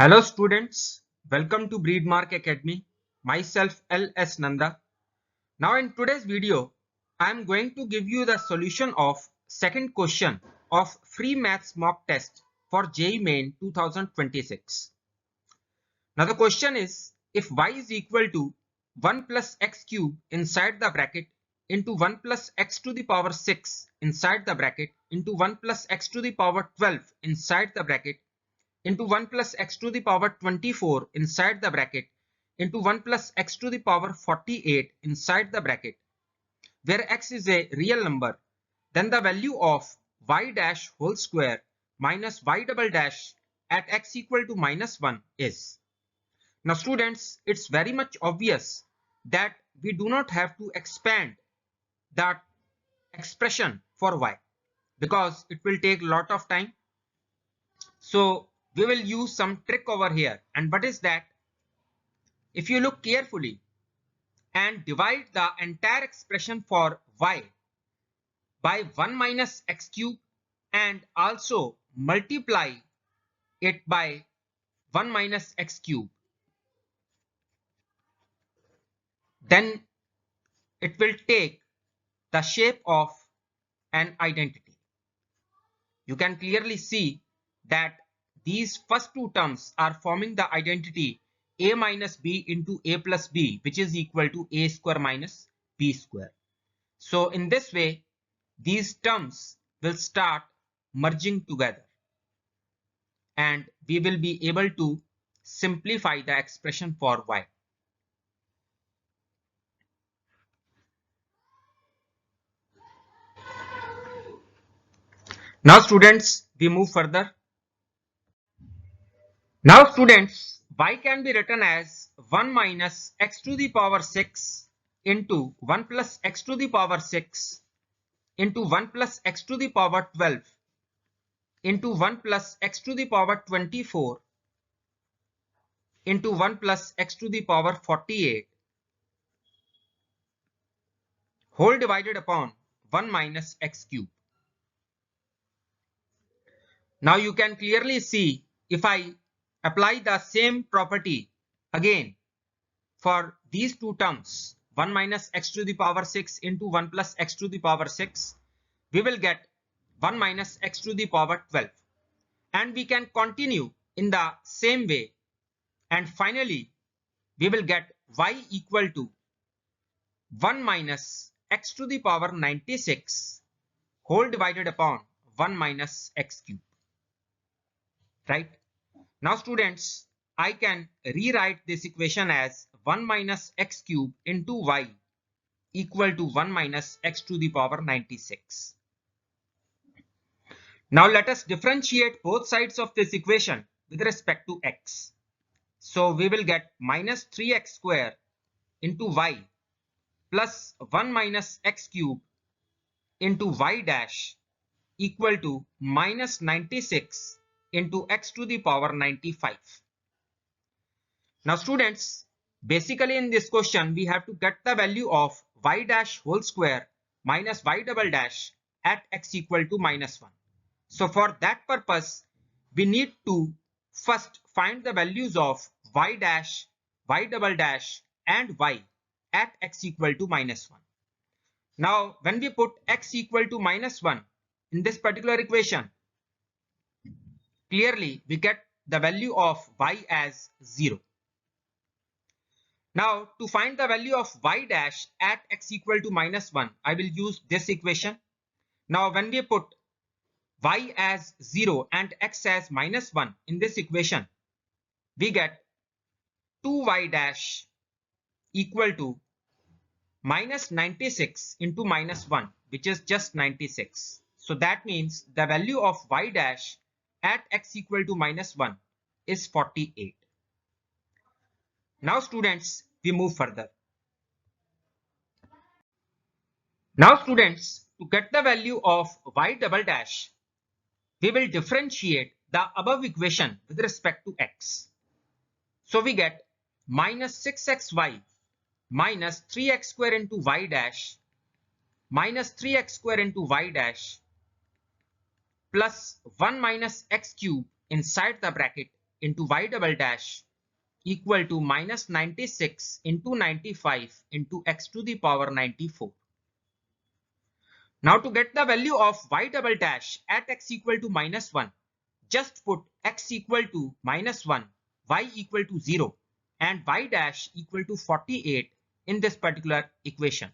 Hello students, welcome to Breedmark Academy. Myself L.S. Nanda. Now in today's video, I am going to give you the solution of second question of free maths mock test for JEE Main 2026. Now the question is, if y is equal to 1 plus x cube inside the bracket into 1 plus x to the power 6 inside the bracket into 1 plus x to the power 12 inside the bracket into 1 plus x to the power 24 inside the bracket into 1 plus x to the power 48 inside the bracket, where x is a real number, then the value of y dash whole square minus y double dash at x equal to minus 1 is. Now students, it's very much obvious that we do not have to expand that expression for y because it will take a lot of time. So we will use some trick over here. And what is that? If you look carefully and divide the entire expression for y by 1 minus x cube and also multiply it by 1 minus x cube, then it will take the shape of an identity. You can clearly see that these first two terms are forming the identity a minus b into a plus b, which is equal to a square minus b square. So in this way, these terms will start merging together and we will be able to simplify the expression for y. Now students, we move further. Now students, y can be written as 1 minus x to the power 6 into 1 plus x to the power 6 into 1 plus x to the power 12 into 1 plus x to the power 24 into 1 plus x to the power 48 whole divided upon 1 minus x cube. Now you can clearly see, if I apply the same property again for these two terms, 1 minus x to the power 6 into 1 plus x to the power 6, we will get 1 minus x to the power 12. And we can continue in the same way. And finally, we will get y equal to 1 minus x to the power 96 whole divided upon 1 minus x cube. Right? Now students, I can rewrite this equation as 1 minus x cube into y equal to 1 minus x to the power 96. Now let us differentiate both sides of this equation with respect to x. So we will get minus 3x square into y plus 1 minus x cube into y dash equal to minus 96 into x to the power 95. Now students, basically in this question we have to get the value of y dash whole square minus y double dash at x equal to minus 1. So for that purpose, we need to first find the values of y dash, y double dash and y at x equal to minus 1. Now when we put x equal to minus 1 in this particular equation, clearly we get the value of y as 0. Now to find the value of y dash at x equal to minus 1, I will use this equation. Now when we put y as 0 and x as minus 1 in this equation, we get 2y dash equal to minus 96 into minus 1, which is just 96. So that means the value of y dash at x equal to minus 1 is 48. Now students, we move further. Now students, to get the value of y double dash, we will differentiate the above equation with respect to x. So we get minus 6xy minus 3x square into y dash minus 3x square into y dash plus 1 minus x cube inside the bracket into y double dash equal to minus 96 into 95 into x to the power 94. Now to get the value of y double dash at x equal to minus 1, just put x equal to minus 1, y equal to 0 and y dash equal to 48 in this particular equation.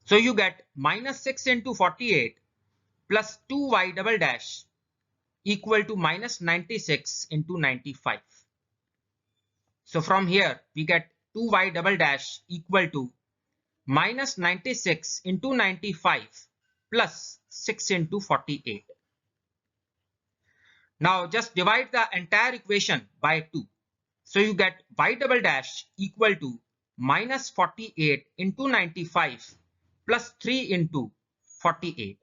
So you get minus 6 into 48 plus 2y double dash equal to minus 96 into 95. So from here we get 2y double dash equal to minus 96 into 95 plus 6 into 48. Now just divide the entire equation by 2. So you get y double dash equal to minus 48 into 95 plus 3 into 48.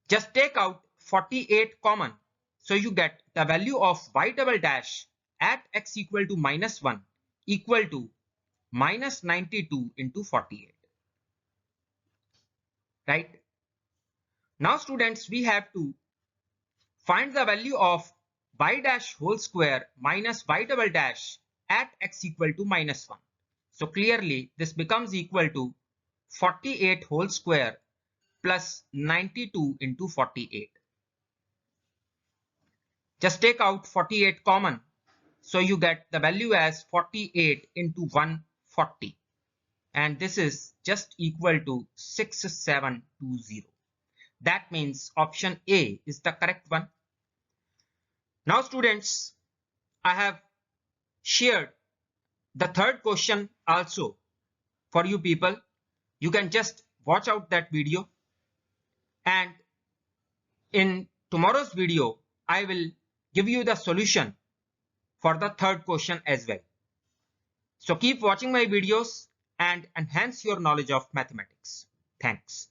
Just take out 48 common. So you get the value of y double dash at x equal to minus 1 equal to minus 92 into 48. Right? Now students, we have to find the value of y dash whole square minus y double dash at x equal to minus 1. So clearly this becomes equal to 48 whole square plus 92 into 48. Just take out 48 common. So you get the value as 48 into 140. And this is just equal to 6720. That means option A is the correct one. Now students, I have shared the third question also for you people. You can just watch out that video. And in tomorrow's video, I will give you the solution for the third question as well. So keep watching my videos and enhance your knowledge of mathematics. Thanks.